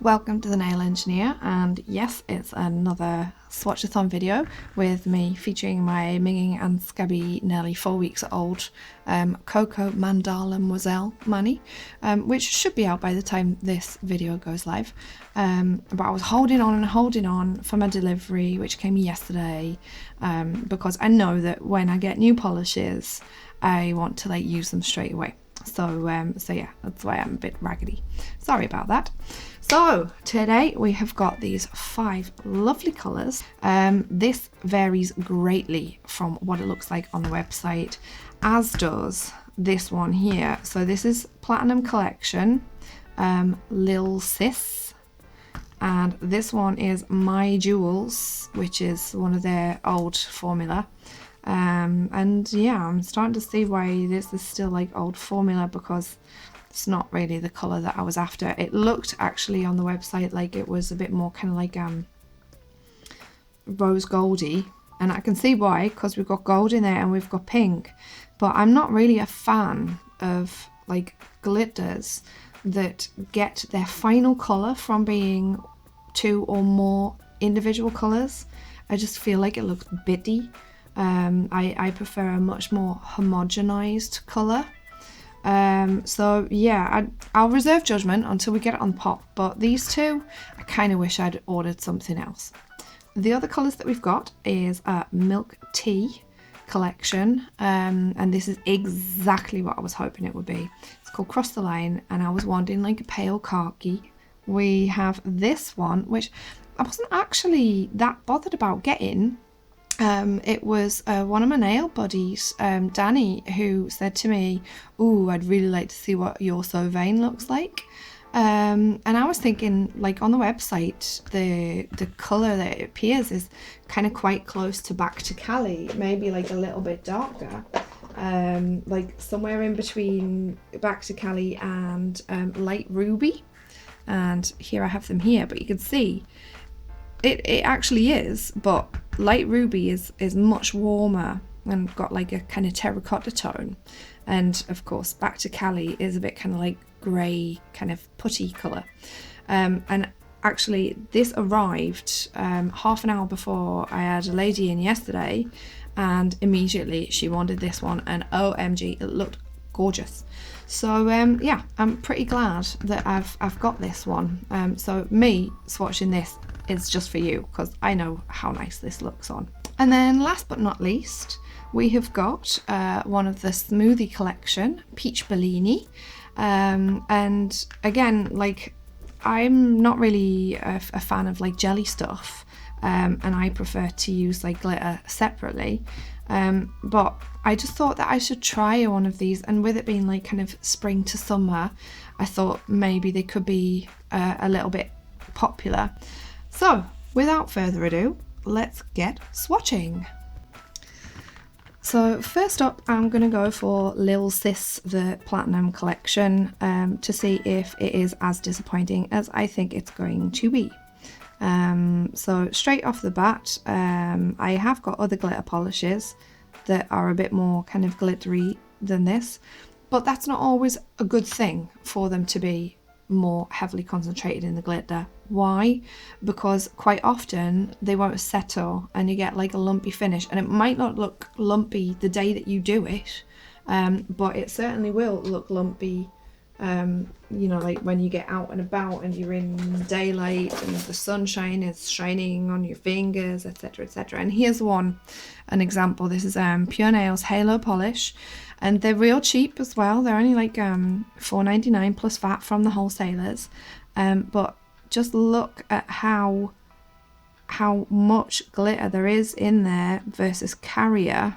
Welcome to the Nail Engineer, and yes, it's another Swatchathon video with me featuring my minging and scabby, nearly 4 weeks old Coco Mandala Moselle Mani, which should be out by the time this video goes live. But I was holding on for my delivery, which came yesterday, because I know that when I get new polishes, I want to use them straight away. So yeah, that's why I'm a bit raggedy. Sorry about that. So today we have got these 5 lovely colours. This varies greatly from what it looks like on the website, as does this one here. So this is Platinum Collection, Lil Sis, and this one is My Jewels, which is one of their old formula. And yeah, I'm starting to see why this is still old formula, because it's not really the colour that I was after. It looked actually on the website like it was a bit more kind of rose goldy, and I can see why, because we've got gold in there and we've got pink. But I'm not really a fan of glitters that get their final colour from being 2 or more individual colours. I just feel like it looks bitty. I prefer a much more homogenized colour. So yeah, I'll reserve judgment until we get it on pop, but these 2, I kind of wish I'd ordered something else. The other colours that we've got is a Milk Tea collection, and this is exactly what I was hoping it would be. It's called Cross the Line, and I was wanting a pale khaki. We have this one, which I wasn't actually that bothered about getting. It was one of my nail buddies, Danny, who said to me, "Ooh, I'd really like to see what your So Vain looks like." And I was thinking, on the website, the colour that it appears is kind of quite close to Back to Cali, maybe a little bit darker, somewhere in between Back to Cali and Light Ruby. And here I have them here, but you can see it actually is, but Light Ruby is much warmer and got a kind of terracotta tone, and of course Back to Cali is a bit kind of grey, kind of putty colour. And actually this arrived half an hour before I had a lady in yesterday, and immediately she wanted this one, and OMG, it looked gorgeous. So yeah, I'm pretty glad that I've got this one. So me swatching this is just for you, because I know how nice this looks on. And then last but not least, we have got one of the Smoothie collection, Peach Bellini. And again, I'm not really a fan of jelly stuff, and I prefer to use glitter separately. But I just thought that I should try one of these, and with it being kind of spring to summer, I thought maybe they could be a little bit popular. So without further ado, let's get swatching. So first up, I'm going to go for Lil Sis, the Platinum Collection, to see if it is as disappointing as I think it's going to be. So straight off the bat, I have got other glitter polishes that are a bit more kind of glittery than this, but that's not always a good thing for them to be more heavily concentrated in the glitter. Why? Because quite often they won't settle and you get a lumpy finish, and it might not look lumpy the day that you do it, but it certainly will look lumpy when you get out and about and you're in daylight and the sunshine is shining on your fingers, etc, etc. And here's an example. This is Pure Nails Halo Polish, and they're real cheap as well. They're only $4.99 plus VAT from the wholesalers, but just look at how much glitter there is in there versus carrier.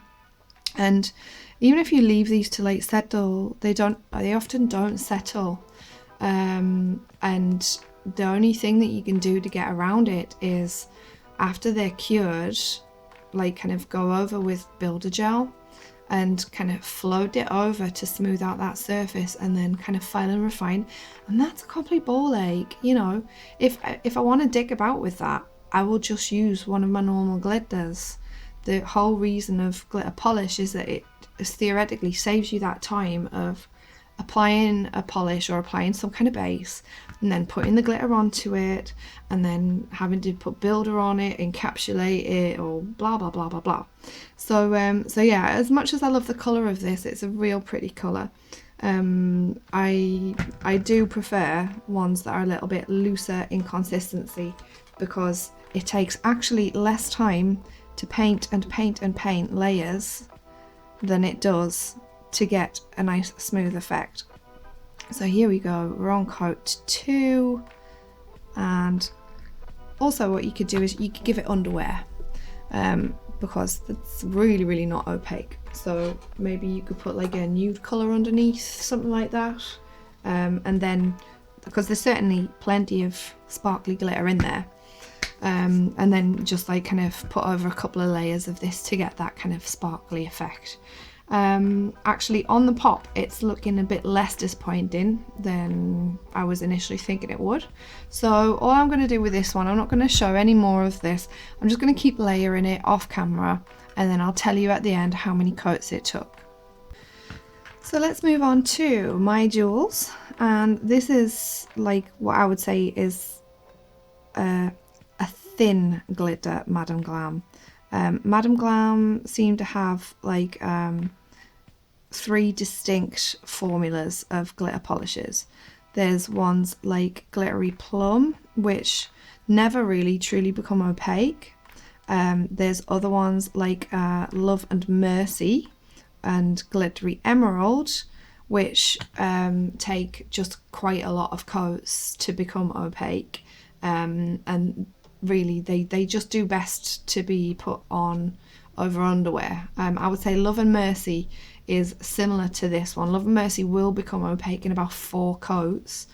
And even if you leave these to settle, they often don't settle, and the only thing that you can do to get around it is, after they're cured, kind of go over with builder gel and kind of float it over to smooth out that surface, and then kind of file and refine, and that's a complete ball ache. If I want to dig about with that, I will just use one of my normal glitters. The whole reason of glitter polish is that it theoretically saves you that time of applying a polish or applying some kind of base and then putting the glitter onto it and then having to put builder on it, encapsulate it, or blah blah blah blah blah. So so yeah, as much as I love the colour of this, it's a real pretty colour. I do prefer ones that are a little bit looser in consistency because it takes actually less time to paint and paint and paint layers than it does to get a nice smooth effect. So here we go, we're on coat 2, and also what you could do is you could give it underwear because it's really not opaque. So maybe you could put like a nude colour underneath, something like that, and then because there's certainly plenty of sparkly glitter in there, and then just like kind of put over a couple of layers of this to get that kind of sparkly effect. Actually on the pop it's looking a bit less disappointing than I was initially thinking it would. So all I'm going to do with this one, I'm not going to show any more of this, I'm just going to keep layering it off camera and then I'll tell you at the end how many coats it took. So let's move on to my jewels, and this is like what I would say is a thin glitter Madam Glam. Madam Glam seemed to have like 3 distinct formulas of glitter polishes. There's ones like Glittery Plum, which never really truly become opaque. There's other ones like Love and Mercy and Glittery Emerald, which take just quite a lot of coats to become opaque, and really they just do best to be put on over underwear. I would say Love and Mercy is similar to this one. Love and Mercy will become opaque in about 4 coats,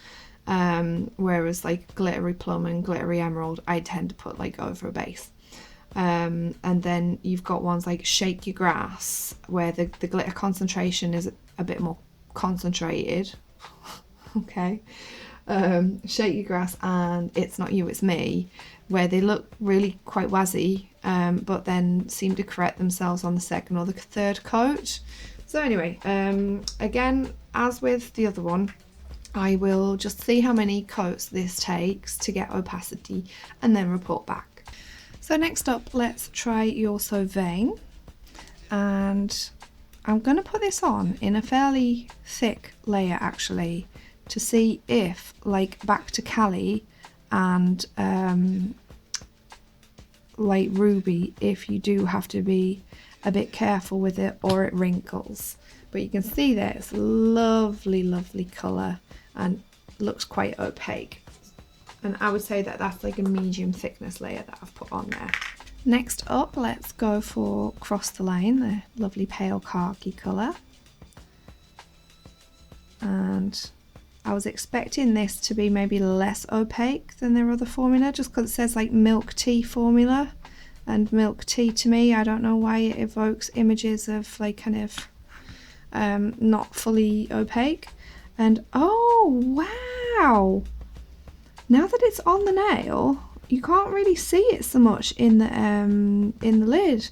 whereas like Glittery Plum and Glittery Emerald I tend to put like over a base. And then you've got ones like Shake Your Grass, where the glitter concentration is a bit more concentrated. Okay. Shake Your Grass and It's Not You It's Me, where they look really quite wazzy, but then seem to correct themselves on the 2nd or the 3rd coat. So anyway, again, as with the other one, I will just see how many coats this takes to get opacity and then report back. So next up, let's try You're So Vain, and I'm going to put this on in a fairly thick layer actually, to see if, like Back to Cali and like Ruby, if you do have to be a bit careful with it or it wrinkles. But you can see there it's lovely colour and looks quite opaque, and I would say that that's like a medium thickness layer that I've put on there. Next up, let's go for Cross the Line, the lovely pale khaki colour, and I was expecting this to be maybe less opaque than their other formula, just because it says like milk tea formula, and milk tea to me, I don't know why it evokes images of like kind of not fully opaque. And oh wow, now that it's on the nail you can't really see it so much in the lid,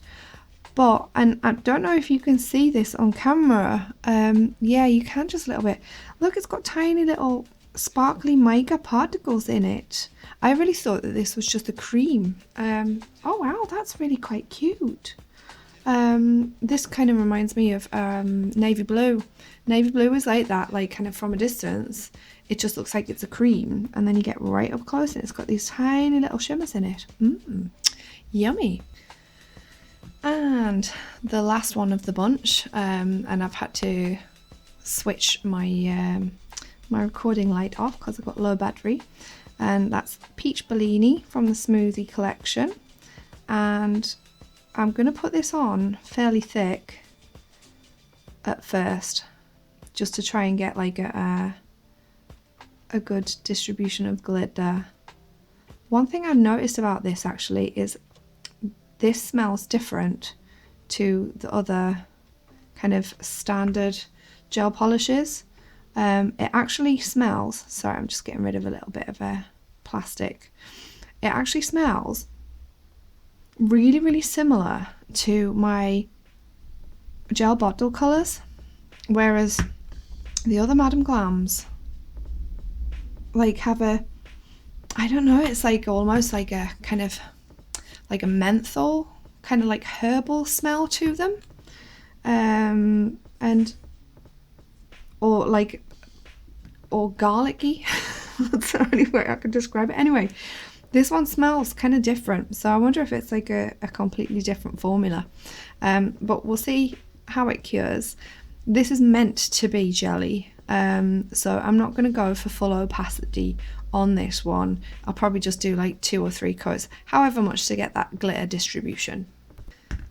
but, and I don't know if you can see this on camera, yeah, you can just a little bit. Look, it's got tiny little sparkly mica particles in it. I really thought that this was just a cream. Oh wow, that's really quite cute. This kind of reminds me of navy blue. Navy blue is like that, like kind of from a distance it just looks like it's a cream, and then you get right up close and it's got these tiny little shimmers in it. Yummy. And the last one of the bunch, and I've had to switch my my recording light off because I've got low battery, and that's Peach Bellini from the Smoothie collection, and I'm going to put this on fairly thick at first just to try and get like a good distribution of glitter. One thing I've noticed about this actually is this smells different to the other kind of standard gel polishes. It actually smells, sorry, I'm just getting rid of a little bit of a plastic. It actually smells really similar to my gel bottle colours, whereas The other Madam Glams like have a, I don't know, it's like almost like a kind of like a menthol, kind of like herbal smell to them. And or garlicky. That's the only way I could describe it. Anyway, this one smells kind of different, so I wonder if it's like a completely different formula. But we'll see how it cures. This is meant to be jelly, so I'm not going to go for full opacity on this one. I'll probably just do like 2 or 3 coats, however much to get that glitter distribution.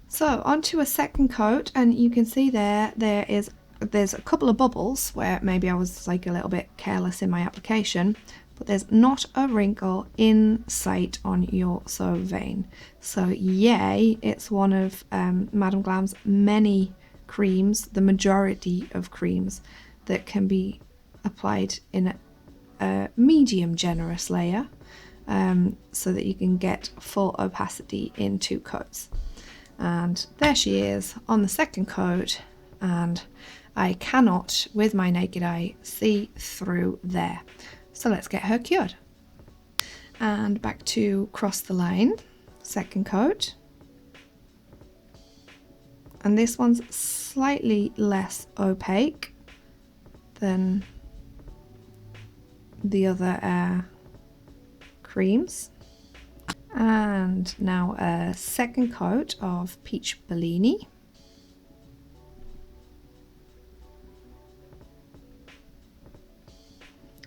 So onto a second coat, and you can see there's a couple of bubbles where maybe I was like a little bit careless in my application, but there's not a wrinkle in sight on your So vein. So yay, it's one of Madam Glam's many creams, the majority of creams that can be applied in a medium generous layer, so that you can get full opacity in 2 coats. And there she is on the second coat, and I cannot with my naked eye see through there. So let's get her cured. And back to cross the line, second coat. And this one's slightly less opaque than the other creams. And now a second coat of Peach Bellini.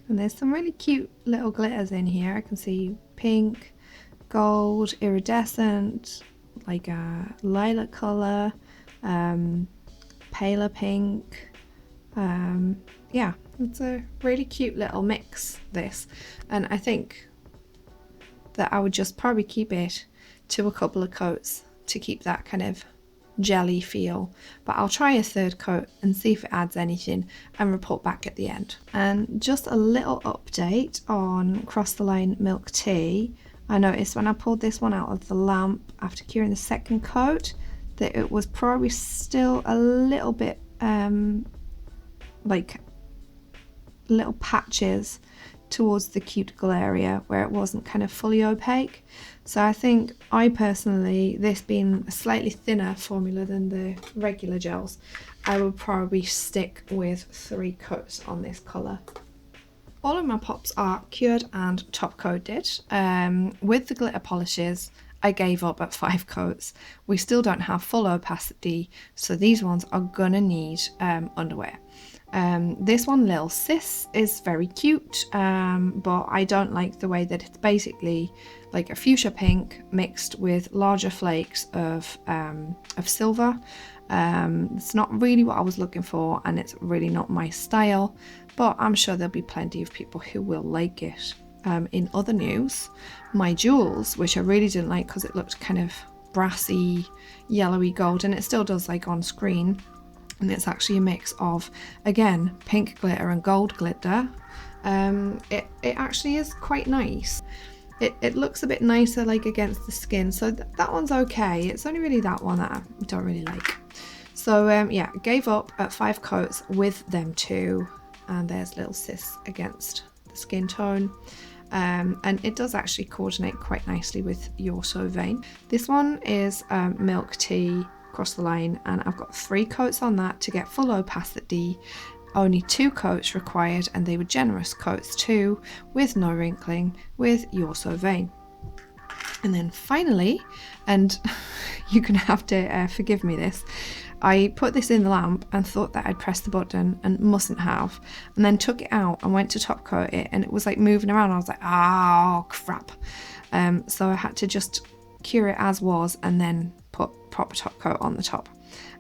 And there's some really cute little glitters in here. I can see pink, gold, iridescent, like a lilac colour, paler pink. Yeah, it's a really cute little mix, this. And I think that I would just probably keep it to a couple of coats to keep that kind of jelly feel, but I'll try a third coat and see if it adds anything and report back at the end. And just a little update on Cross the Line Milk Tea. I noticed when I pulled this one out of the lamp after curing the second coat that it was probably still a little bit like little patches towards the cuticle area where it wasn't kind of fully opaque. So I think I personally, this being a slightly thinner formula than the regular gels, I would probably stick with 3 coats on this colour. All of my pops are cured and top coated. With the glitter polishes, I gave up at 5 coats. We still don't have full opacity, so these ones are gonna need underwear. This one, Lil Sis, is very cute, but I don't like the way that it's basically like a fuchsia pink mixed with larger flakes of silver. It's not really what I was looking for, and it's really not my style, but I'm sure there'll be plenty of people who will like it. In other news, my jewels, which I really didn't like because it looked kind of brassy, yellowy gold, and it still does like on screen. And it's actually a mix of, again, pink glitter and gold glitter. It actually is quite nice. It looks a bit nicer like against the skin, so that one's okay. It's only really that one that I don't really like. So yeah, gave up at 5 coats with them 2, and there's Lil Sis against the skin tone. And it does actually coordinate quite nicely with your So vein. This one is milk tea Cross the Line, and I've got 3 coats on that to get full opacity. Only 2 coats required, and they were generous coats too, with no wrinkling, with your So vein. And then finally, and you're gonna have to forgive me this, I put this in the lamp and thought that I'd pressed the button and mustn't have, and then took it out and went to top coat it, and it was like moving around. I was like, oh crap. So I had to just cure it as was and then put proper top coat on the top.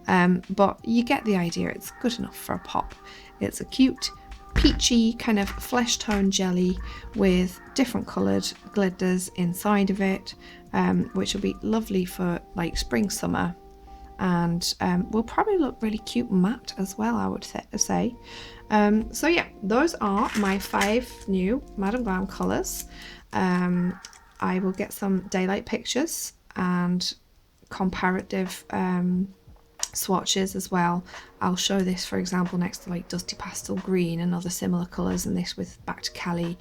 But you get the idea, it's good enough for a pop. It's a cute peachy kind of flesh tone jelly with different coloured glitters inside of it, which will be lovely for like spring, summer, and will probably look really cute matte as well, I would say. So yeah, those are my 5 new Madam Glam colours. I will get some daylight pictures and comparative swatches as well. I'll show this, for example, next to like Dusty Pastel Green and other similar colours, and this with Back to Cali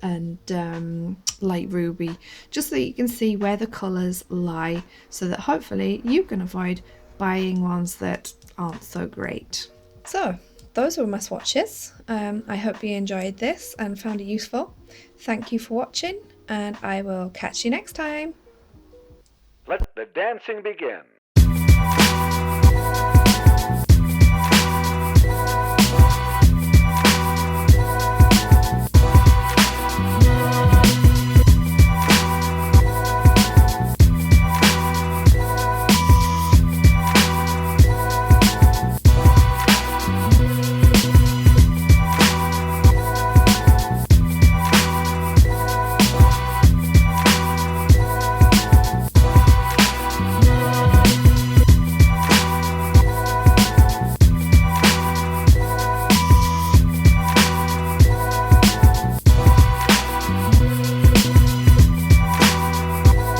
and Light Ruby, just so you can see where the colours lie, so that hopefully you can avoid buying ones that aren't so great. So those were my swatches. I hope you enjoyed this and found it useful. Thank you for watching, and I will catch you next time. Let the dancing begin.